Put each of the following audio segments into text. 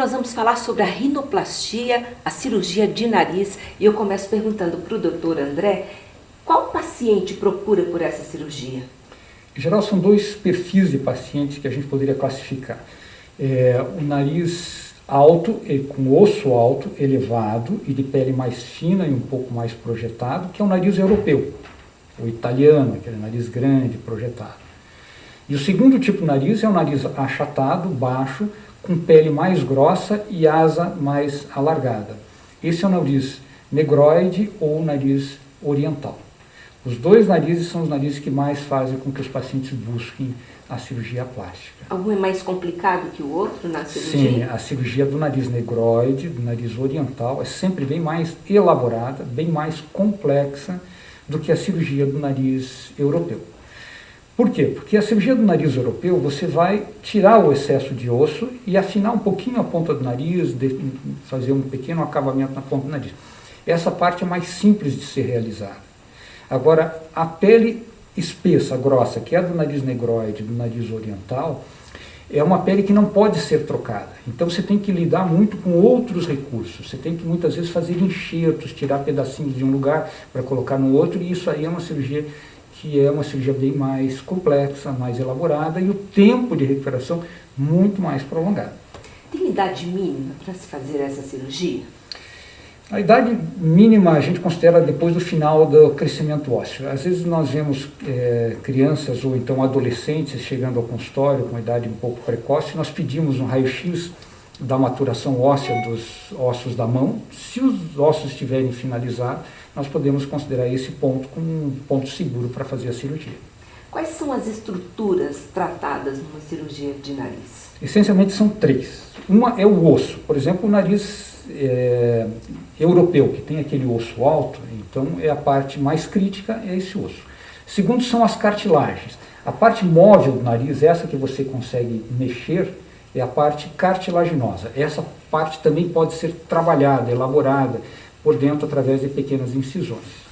nós vamos falar sobre a rinoplastia, a cirurgia de nariz. E eu começo perguntando para o doutor André, qual paciente procura por essa cirurgia? Em geral, são dois perfis de pacientes que a gente poderia classificar. O nariz alto, com osso alto, elevado e de pele mais fina e um pouco mais projetado, que é o nariz europeu, o italiano, aquele nariz grande, projetado. E o segundo tipo de nariz é o nariz achatado, baixo, com pele mais grossa e asa mais alargada. Esse é o nariz negroide ou nariz oriental. Os dois narizes são os narizes que mais fazem com que os pacientes busquem a cirurgia plástica. Algum é mais complicado que o outro na cirurgia? Sim, a cirurgia do nariz negroide, do nariz oriental, é sempre bem mais elaborada, bem mais complexa do que a cirurgia do nariz europeu. Por quê? Porque a cirurgia do nariz europeu, você vai tirar o excesso de osso e afinar um pouquinho a ponta do nariz, fazer um pequeno acabamento na ponta do nariz. Essa parte é mais simples de ser realizada. Agora, a pele espessa, grossa, que é a do nariz negroide, do nariz oriental, é uma pele que não pode ser trocada. Então você tem que lidar muito com outros recursos. Você tem que muitas vezes fazer enxertos, tirar pedacinhos de um lugar para colocar no outro, e isso aí é uma cirurgia que é uma cirurgia bem mais complexa, mais elaborada, e o tempo de recuperação muito mais prolongado. Tem idade mínima para se fazer essa cirurgia? A idade mínima a gente considera depois do final do crescimento ósseo. Às vezes nós vemos crianças ou então adolescentes chegando ao consultório com idade um pouco precoce, nós pedimos um raio-x da maturação óssea dos ossos da mão. Se os ossos estiverem finalizados, nós podemos considerar esse ponto como um ponto seguro para fazer a cirurgia. Quais são as estruturas tratadas numa cirurgia de nariz? Essencialmente são três. Uma é o osso, por exemplo, o nariz europeu, que tem aquele osso alto, então é a parte mais crítica, é esse osso. Segundo são as cartilagens. A parte móvel do nariz, essa que você consegue mexer, é a parte cartilaginosa. Essa parte também pode ser trabalhada, elaborada por dentro através de pequenas incisões.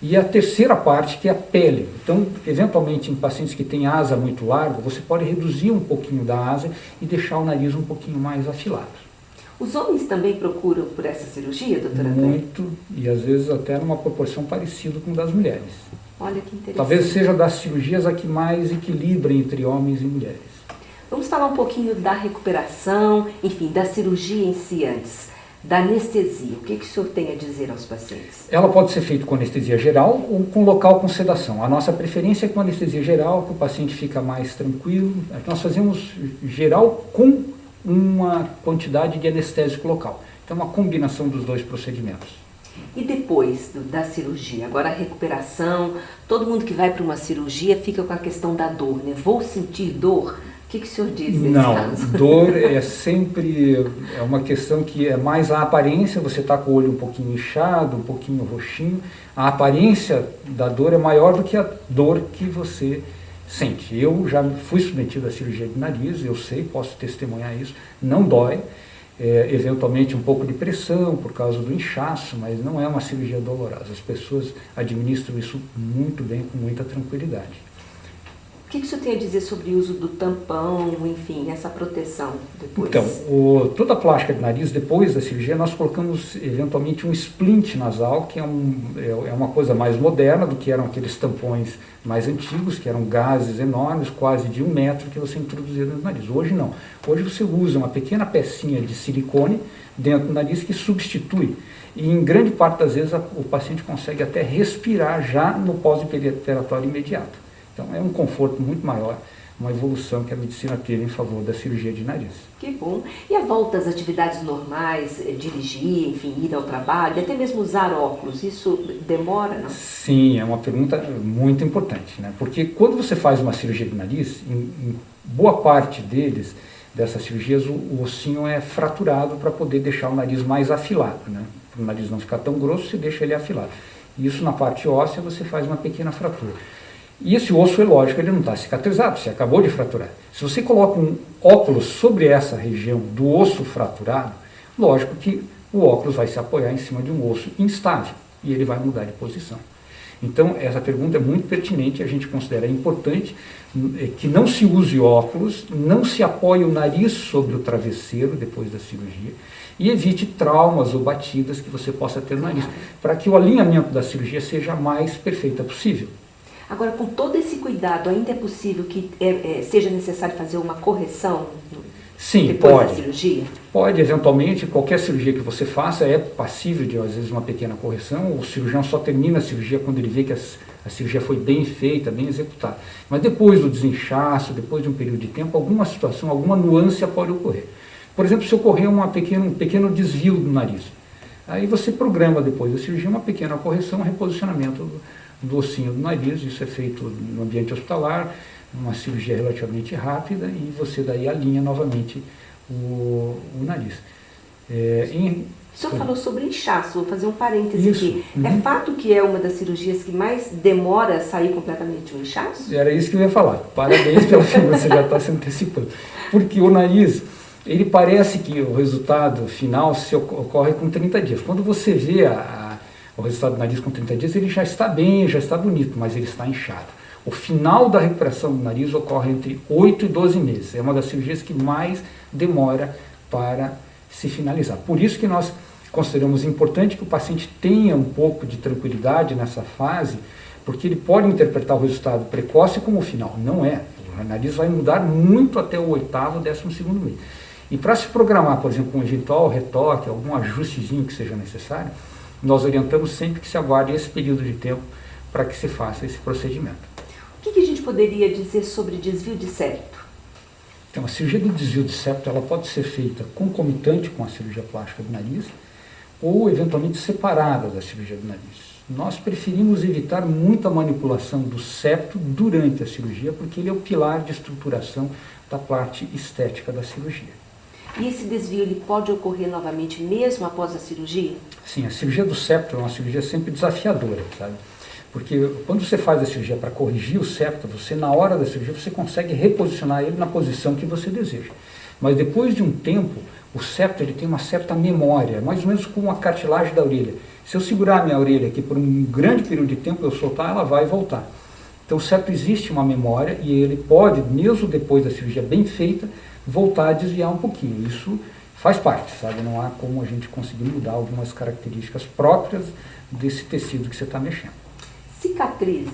E a terceira parte, que é a pele. Então, eventualmente, em pacientes que têm asa muito larga, você pode reduzir um pouquinho da asa e deixar o nariz um pouquinho mais afilado. Os homens também procuram por essa cirurgia, doutora André? Muito, e às vezes até numa proporção parecida com das mulheres. Olha que interessante. Talvez seja das cirurgias a que mais equilibra entre homens e mulheres. Vamos falar um pouquinho da recuperação, enfim, da cirurgia em si antes. Da anestesia, o que o senhor tem a dizer aos pacientes? Ela pode ser feita com anestesia geral ou com local com sedação. A nossa preferência é com anestesia geral, que o paciente fica mais tranquilo. Nós fazemos geral com uma quantidade de anestésico local. Então, uma combinação dos dois procedimentos. E depois da cirurgia, agora a recuperação, todo mundo que vai para uma cirurgia fica com a questão da dor, né? Vou sentir dor? O que o senhor diz nesse caso? Não, dor é sempre uma questão que é mais a aparência, você está com o olho um pouquinho inchado, um pouquinho roxinho, a aparência da dor é maior do que a dor que você sente. Eu já fui submetido à cirurgia de nariz, eu sei, posso testemunhar isso, não dói, eventualmente um pouco de pressão por causa do inchaço, mas não é uma cirurgia dolorosa. As pessoas administram isso muito bem, com muita tranquilidade. O que o senhor tem a dizer sobre o uso do tampão, enfim, essa proteção depois? Então, toda a plástica de nariz, depois da cirurgia, nós colocamos eventualmente um splint nasal, que é uma coisa mais moderna do que eram aqueles tampões mais antigos, que eram gases enormes, quase de 1 metro, que você introduzia no nariz. Hoje não. Hoje você usa uma pequena pecinha de silicone dentro do nariz que substitui. E em grande parte das vezes o paciente consegue até respirar já no pós-operatório imediato. Então é um conforto muito maior, uma evolução que a medicina teve em favor da cirurgia de nariz. Que bom. E a volta às atividades normais, dirigir, enfim, ir ao trabalho, até mesmo usar óculos, isso demora, não? Sim, é uma pergunta muito importante, né? Porque quando você faz uma cirurgia de nariz, em boa parte dessas cirurgias, o ossinho é fraturado para poder deixar o nariz mais afilado, né? Para o nariz não ficar tão grosso, você deixa ele afilado. E isso na parte óssea você faz uma pequena fratura. E esse osso, é lógico, ele não está cicatrizado, você acabou de fraturar. Se você coloca um óculos sobre essa região do osso fraturado, lógico que o óculos vai se apoiar em cima de um osso instável e ele vai mudar de posição. Então, essa pergunta é muito pertinente, a gente considera importante que não se use óculos, não se apoie o nariz sobre o travesseiro depois da cirurgia e evite traumas ou batidas que você possa ter no nariz, para que o alinhamento da cirurgia seja a mais perfeita possível. Agora, com todo esse cuidado, ainda é possível que seja necessário fazer uma correção? Sim, depois pode. da cirurgia? Pode, eventualmente, qualquer cirurgia que você faça é passível de, às vezes, uma pequena correção. O cirurgião só termina a cirurgia quando ele vê que a cirurgia foi bem feita, bem executada. Mas depois do desinchaço, depois de um período de tempo, alguma situação, alguma nuance pode ocorrer. Por exemplo, se ocorrer um pequeno desvio do nariz, aí você programa depois da cirurgia uma pequena correção, um reposicionamento do ossinho do nariz. Isso é feito no ambiente hospitalar, uma cirurgia relativamente rápida, e você daí alinha novamente o nariz. O senhor falou sobre inchaço, vou fazer um parêntese aqui. Uhum. É fato que é uma das cirurgias que mais demora a sair completamente o inchaço? Era isso que eu ia falar. Parabéns pela pergunta, você já está se antecipando. Porque o nariz, ele parece que o resultado final ocorre com 30 dias. Quando você vê o resultado do nariz com 30 dias, ele já está bem, já está bonito, mas ele está inchado. O final da recuperação do nariz ocorre entre 8 e 12 meses. É uma das cirurgias que mais demora para se finalizar. Por isso que nós consideramos importante que o paciente tenha um pouco de tranquilidade nessa fase, porque ele pode interpretar o resultado precoce como o final. Não é. O nariz vai mudar muito até o 8º, 12º mês. E para se programar, por exemplo, um eventual retoque, algum ajustezinho que seja necessário, nós orientamos sempre que se aguarde esse período de tempo para que se faça esse procedimento. O que a gente poderia dizer sobre desvio de septo? Então, a cirurgia do desvio de septo ela pode ser feita concomitante com a cirurgia plástica do nariz ou, eventualmente, separada da cirurgia do nariz. Nós preferimos evitar muita manipulação do septo durante a cirurgia, porque ele é o pilar de estruturação da parte estética da cirurgia. E esse desvio ele pode ocorrer novamente mesmo após a cirurgia? Sim, a cirurgia do septo é uma cirurgia sempre desafiadora, sabe? Porque quando você faz a cirurgia para corrigir o septo, você, na hora da cirurgia, você consegue reposicionar ele na posição que você deseja. Mas depois de um tempo, o septo ele tem uma certa memória, mais ou menos como a cartilagem da orelha. Se eu segurar a minha orelha aqui por um grande período de tempo, eu soltar, ela vai voltar. Então o septo existe uma memória e ele pode, mesmo depois da cirurgia bem feita, voltar a desviar um pouquinho. Isso faz parte, sabe? Não há como a gente conseguir mudar algumas características próprias desse tecido que você está mexendo. Cicatrizes.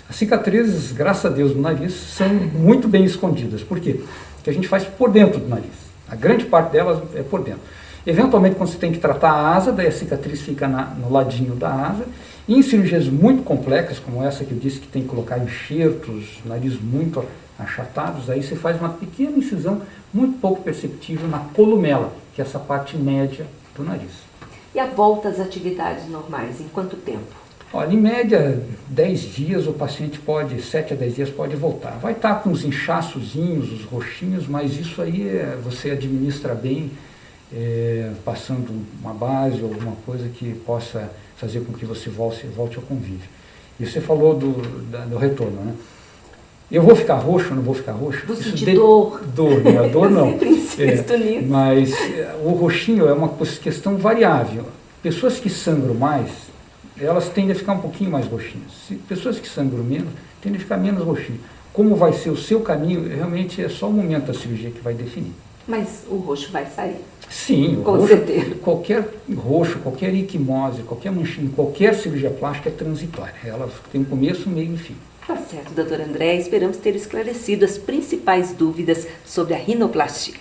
As cicatrizes, graças a Deus, no nariz, são muito bem escondidas. Por quê? Porque a gente faz por dentro do nariz. A grande parte delas é por dentro. Eventualmente, quando você tem que tratar a asa, daí a cicatriz fica no ladinho da asa. E em cirurgias muito complexas, como essa que eu disse, que tem que colocar enxertos, nariz muito achatados, aí você faz uma pequena incisão, muito pouco perceptível, na columela, que é essa parte média do nariz. E a volta às atividades normais, em quanto tempo? Olha, em média, 10 dias o paciente pode, 7 a 10 dias pode voltar. Vai estar com os inchaçozinhos, os roxinhos, mas isso aí você administra bem, passando uma base ou alguma coisa que possa fazer com que você volte ao convívio. E você falou do retorno, né? Eu vou ficar roxo ou não vou ficar roxo? Vou sentir dor. Dor, né? A dor não. Eu sempre insisto nisso. Mas o roxinho é uma questão variável. Pessoas que sangram mais, elas tendem a ficar um pouquinho mais roxinhas. Pessoas que sangram menos, tendem a ficar menos roxinhas. Como vai ser o seu caminho, realmente é só o momento da cirurgia que vai definir. Mas o roxo vai sair? Sim, com certeza. Qualquer roxo, qualquer equimose, qualquer manchinha, qualquer cirurgia plástica é transitória. Ela tem um começo, meio e fim. Tá certo, doutor André. Esperamos ter esclarecido as principais dúvidas sobre a rinoplastia.